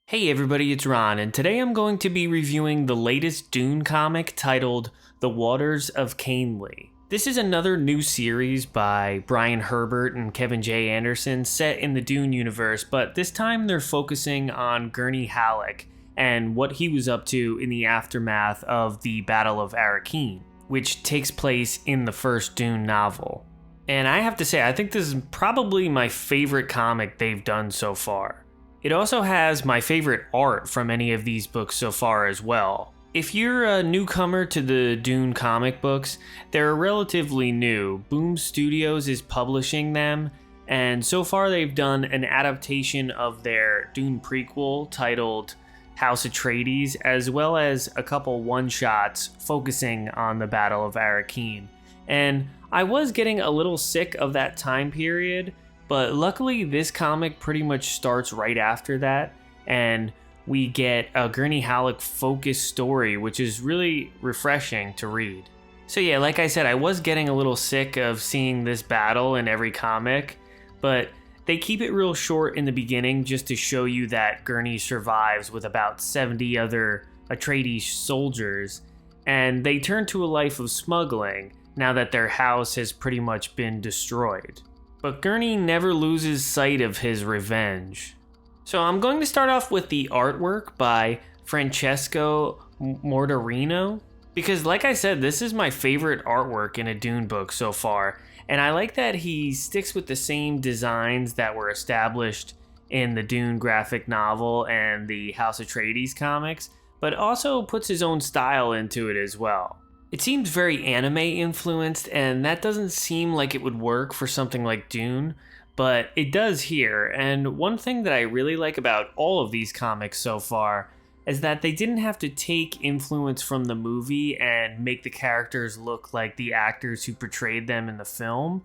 Hey everybody, it's Ron, and today I'm going to be reviewing the latest Dune comic titled The Waters of Canely. This is another new series by Brian Herbert and Kevin J. Anderson set in the Dune universe, but this time they're focusing on Gurney Halleck and what he was up to in the aftermath of the Battle of Arrakeen, which takes place in the first Dune novel. And I have to say, I think this is probably my favorite comic they've done so far. It also has my favorite art from any of these books so far as well. If you're a newcomer to the Dune comic books, they're relatively new. Boom Studios is publishing them, and so far they've done an adaptation of their Dune prequel titled House Atreides, as well as a couple one-shots focusing on the Battle of Arrakeen. And I was getting a little sick of that time period, but luckily this comic pretty much starts right after that, and we get a Gurney Halleck focused story, which is really refreshing to read. So yeah, like I said, I was getting a little sick of seeing this battle in every comic, but they keep it real short in the beginning just to show you that Gurney survives with about 70 other Atreides soldiers, and they turn to a life of smuggling now that their house has pretty much been destroyed. But Gurney never loses sight of his revenge. So I'm going to start off with the artwork by Francesco Mortarino, because like I said, this is my favorite artwork in a Dune book so far, and I like that he sticks with the same designs that were established in the Dune graphic novel and the House Atreides comics, but also puts his own style into it as well. It seems very anime influenced, and that doesn't seem like it would work for something like Dune, but it does here. And one thing that I really like about all of these comics so far is that they didn't have to take influence from the movie and make the characters look like the actors who portrayed them in the film.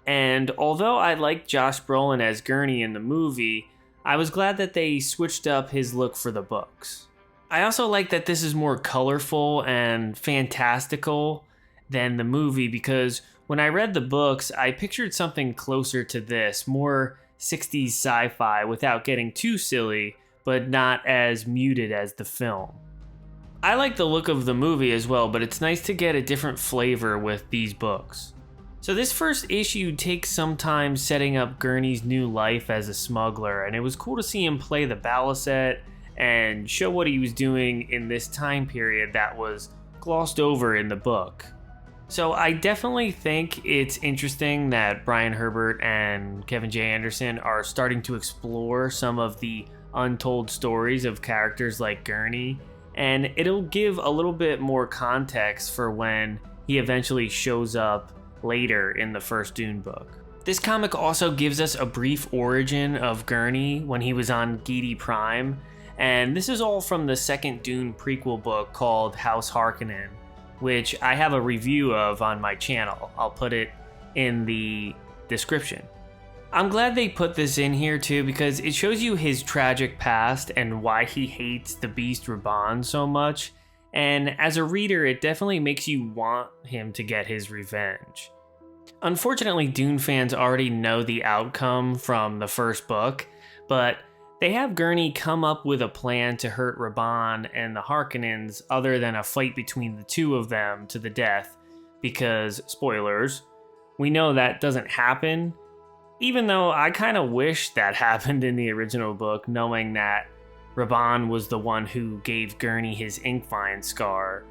And although I liked Josh Brolin as Gurney in the movie, I was glad that they switched up his look for the books. I also like that this is more colorful and fantastical than the movie, because when I read the books, I pictured something closer to this, more 60s sci-fi without getting too silly, but not as muted as the film. I like the look of the movie as well, but it's nice to get a different flavor with these books. So this first issue takes some time setting up Gurney's new life as a smuggler, and it was cool to see him play the balisette and show what he was doing in this time period that was glossed over in the book. So I definitely think it's interesting that Brian Herbert and Kevin J. Anderson are starting to explore some of the untold stories of characters like Gurney, and it'll give a little bit more context for when he eventually shows up later in the first Dune book. This comic also gives us a brief origin of Gurney when he was on Giedi Prime, and this is all from the second Dune prequel book called House Harkonnen, which I have a review of on my channel. I'll put it in the description. I'm glad they put this in here too, because it shows you his tragic past and why he hates the beast Raban so much, and as a reader it definitely makes you want him to get his revenge. Unfortunately, Dune fans already know the outcome from the first book, but they have Gurney come up with a plan to hurt Raban and the Harkonnens other than a fight between the two of them to the death, because, spoilers, we know that doesn't happen, even though I kind of wish that happened in the original book, knowing that Raban was the one who gave Gurney his Inkvine scar.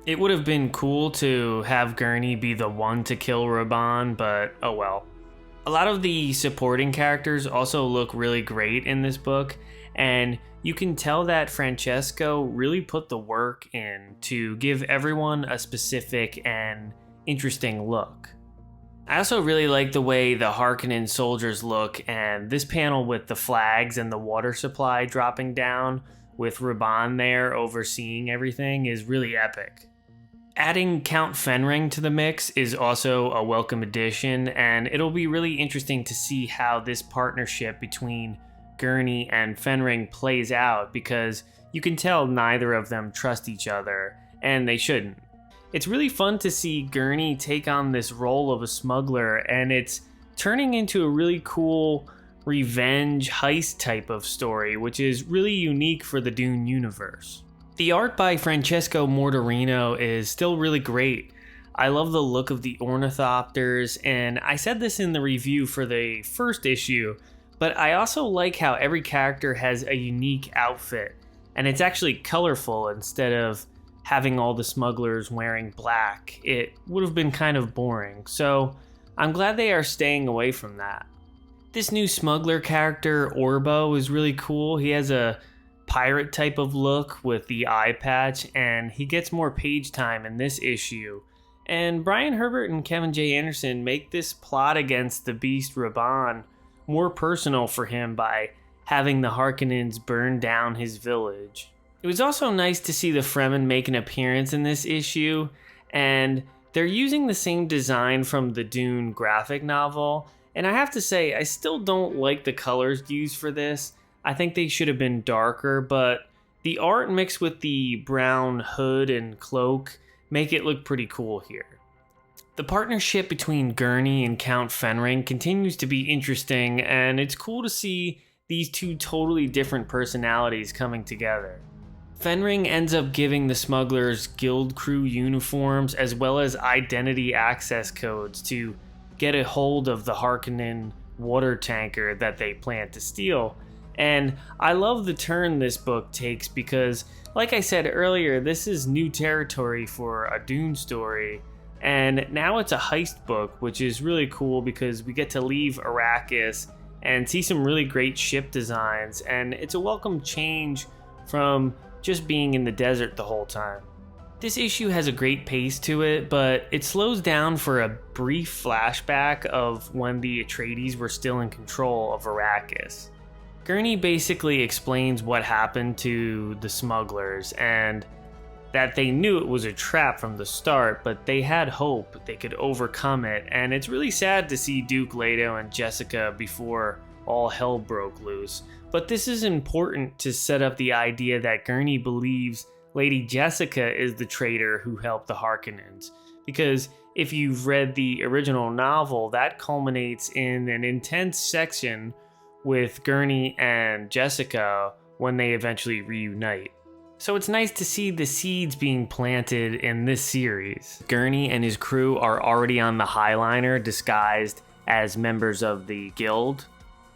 It would have been cool to have Gurney be the one to kill Raban, but oh well. A lot of the supporting characters also look really great in this book, and you can tell that Francesco really put the work in to give everyone a specific and interesting look. I also really like the way the Harkonnen soldiers look, and this panel with the flags and the water supply dropping down with Raban there overseeing everything is really epic. Adding Count Fenring to the mix is also a welcome addition, and it'll be really interesting to see how this partnership between Gurney and Fenring plays out, because you can tell neither of them trust each other, and they shouldn't. It's really fun to see Gurney take on this role of a smuggler, and it's turning into a really cool revenge heist type of story, which is really unique for the Dune universe. The art by Francesco Mortarino is still really great. I love the look of the ornithopters, and I said this in the review for the first issue, but I also like how every character has a unique outfit, and it's actually colorful instead of having all the smugglers wearing black. It would have been kind of boring, so I'm glad they are staying away from that. This new smuggler character, Orbo, is really cool. He has a pirate type of look with the eye patch, and he gets more page time in this issue. And Brian Herbert and Kevin J. Anderson make this plot against the beast Raban more personal for him by having the Harkonnens burn down his village. It was also nice to see the Fremen make an appearance in this issue, and they're using the same design from the Dune graphic novel, and I have to say, I still don't like the colors used for this. I think they should have been darker, but the art mixed with the brown hood and cloak make it look pretty cool here. The partnership between Gurney and Count Fenring continues to be interesting, and it's cool to see these two totally different personalities coming together. Fenring ends up giving the smugglers guild crew uniforms as well as identity access codes to get a hold of the Harkonnen water tanker that they plan to steal. And I love the turn this book takes because, like I said earlier, this is new territory for a Dune story, and now it's a heist book, which is really cool because we get to leave Arrakis and see some really great ship designs, and it's a welcome change from just being in the desert the whole time. This issue has a great pace to it, but it slows down for a brief flashback of when the Atreides were still in control of Arrakis. Gurney basically explains what happened to the smugglers and that they knew it was a trap from the start, but they had hope they could overcome it, and it's really sad to see Duke Leto and Jessica before all hell broke loose. But this is important to set up the idea that Gurney believes Lady Jessica is the traitor who helped the Harkonnens, because if you've read the original novel, that culminates in an intense section with Gurney and Jessica when they eventually reunite. So it's nice to see the seeds being planted in this series. Gurney and his crew are already on the Highliner disguised as members of the guild.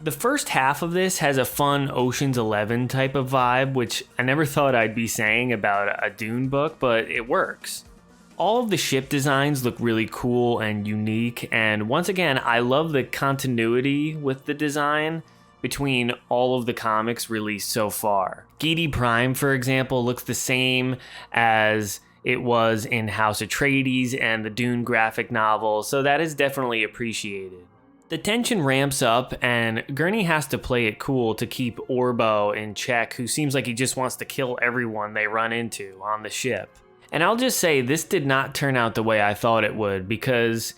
The first half of this has a fun Ocean's 11 type of vibe, which I never thought I'd be saying about a Dune book, but it works. All of the ship designs look really cool and unique, and once again, I love the continuity with the design between all of the comics released so far. Giedi Prime, for example, looks the same as it was in House Atreides and the Dune graphic novel, so that is definitely appreciated. The tension ramps up, and Gurney has to play it cool to keep Orbo in check, who seems like he just wants to kill everyone they run into on the ship. And I'll just say, this did not turn out the way I thought it would, because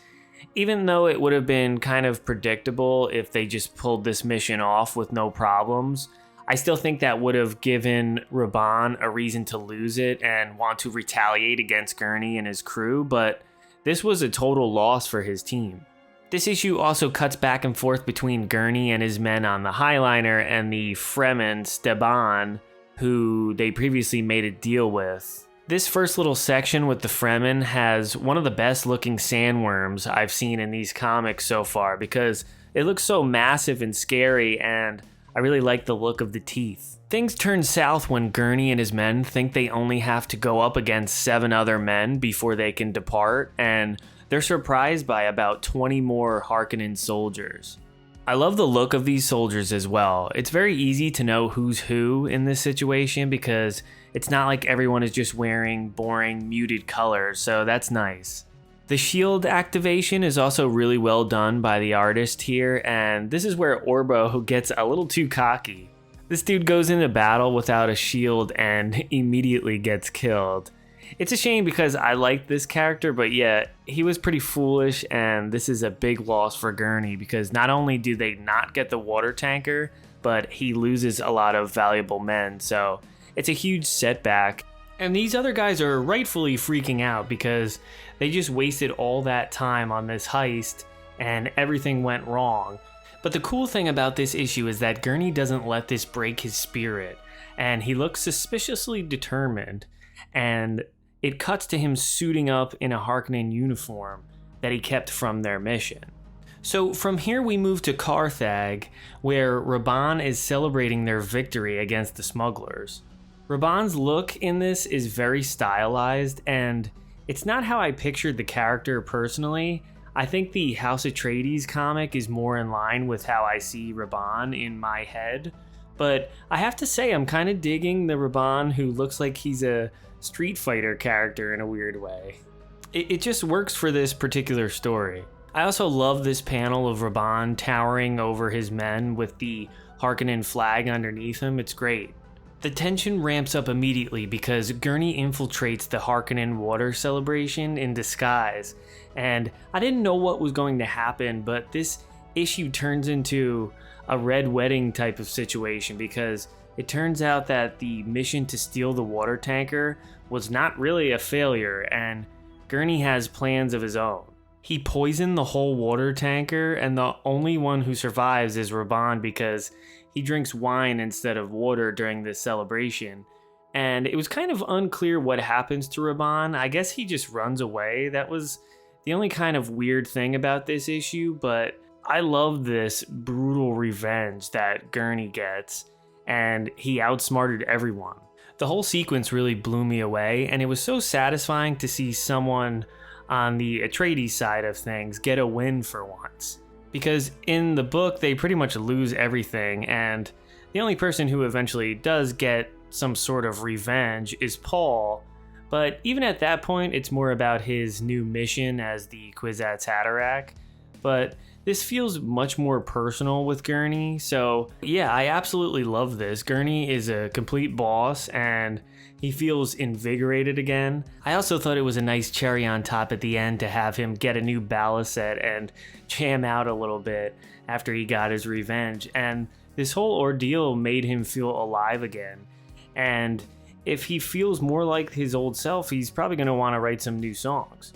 even though it would have been kind of predictable if they just pulled this mission off with no problems, I still think that would have given Raban a reason to lose it and want to retaliate against Gurney and his crew, but this was a total loss for his team. This issue also cuts back and forth between Gurney and his men on the Highliner and the Fremen Steban, who they previously made a deal with. This first little section with the Fremen has one of the best looking sandworms I've seen in these comics so far because it looks so massive and scary, and I really like the look of the teeth. Things turn south when Gurney and his men think they only have to go up against 7 other men before they can depart, and they're surprised by about 20 more Harkonnen soldiers. I love the look of these soldiers as well. It's very easy to know who's who in this situation because it's not like everyone is just wearing boring muted colors, so that's nice. The shield activation is also really well done by the artist here, and this is where Orbo gets a little too cocky. This dude goes into battle without a shield and immediately gets killed. It's a shame because I like this character, but yeah, he was pretty foolish, and this is a big loss for Gurney because not only do they not get the water tanker, but he loses a lot of valuable men, so it's a huge setback. And these other guys are rightfully freaking out because they just wasted all that time on this heist and everything went wrong. But the cool thing about this issue is that Gurney doesn't let this break his spirit, and he looks suspiciously determined, and it cuts to him suiting up in a Harkonnen uniform that he kept from their mission. So from here we move to Carthag, where Raban is celebrating their victory against the smugglers. Raban's look in this is very stylized, and it's not how I pictured the character personally. I think the House Atreides comic is more in line with how I see Raban in my head, but I have to say I'm kind of digging the Raban who looks like he's a Street Fighter character in a weird way. It just works for this particular story. I also love this panel of Raban towering over his men with the Harkonnen flag underneath him. It's great. The tension ramps up immediately because Gurney infiltrates the Harkonnen water celebration in disguise, and I didn't know what was going to happen, but this issue turns into a red wedding type of situation because it turns out that the mission to steal the water tanker was not really a failure, and Gurney has plans of his own. He poisoned the whole water tanker, and the only one who survives is Raban because he drinks wine instead of water during this celebration. And it was kind of unclear what happens to Raban. I guess he just runs away. That was the only kind of weird thing about this issue, but I love this brutal revenge that Gurney gets, and he outsmarted everyone. The whole sequence really blew me away, and it was so satisfying to see someone on the Atreides side of things get a win for once. Because in the book, they pretty much lose everything, and the only person who eventually does get some sort of revenge is Paul. But even at that point, it's more about his new mission as the Kwisatz Haderach. But this feels much more personal with Gurney, so yeah, I absolutely love this. Gurney is a complete boss, and he feels invigorated again. I also thought it was a nice cherry on top at the end to have him get a new ballast set and jam out a little bit after he got his revenge, and this whole ordeal made him feel alive again. And if he feels more like his old self, he's probably going to want to write some new songs.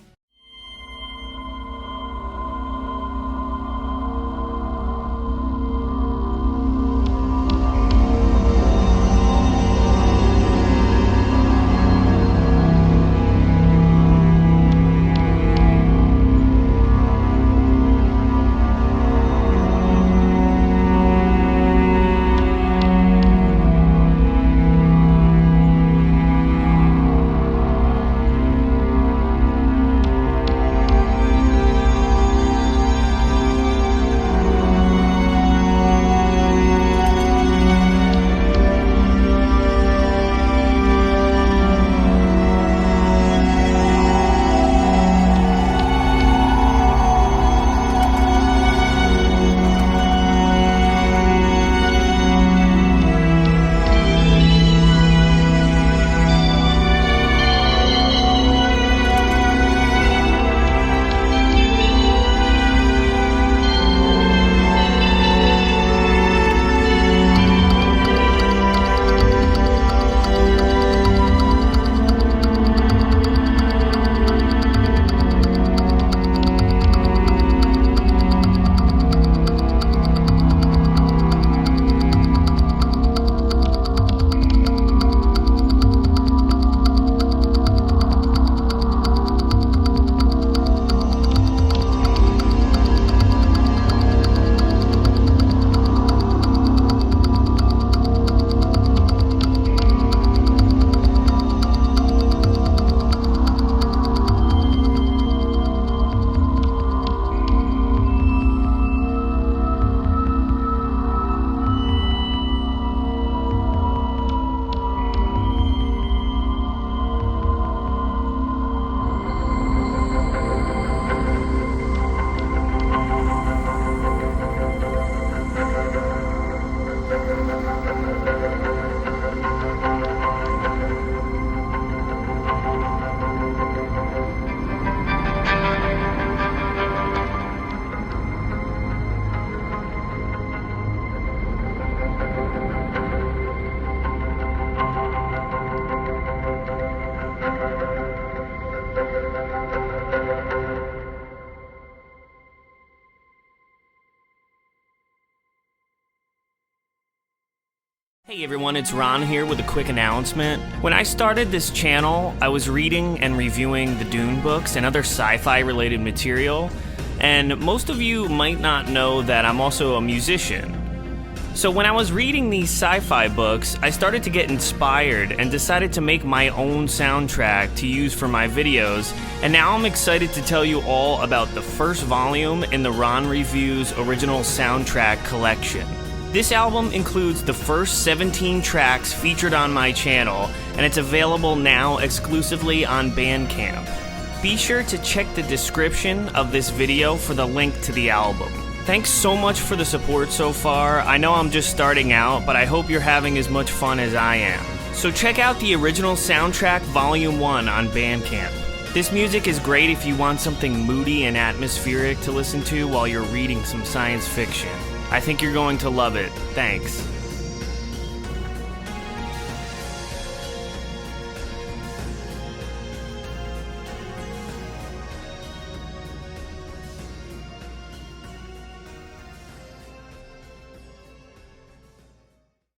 Hey everyone, it's Ron here with a quick announcement. When I started this channel, I was reading and reviewing the Dune books and other sci-fi related material, and most of you might not know that I'm also a musician. So when I was reading these sci-fi books, I started to get inspired and decided to make my own soundtrack to use for my videos, and now I'm excited to tell you all about the first volume in the Ron Reviews original soundtrack collection. This album includes the first 17 tracks featured on my channel, and it's available now exclusively on Bandcamp. Be sure to check the description of this video for the link to the album. Thanks so much for the support so far. I know I'm just starting out, but I hope you're having as much fun as I am. So check out the original soundtrack Volume 1 on Bandcamp. This music is great if you want something moody and atmospheric to listen to while you're reading some science fiction. I think you're going to love it. Thanks.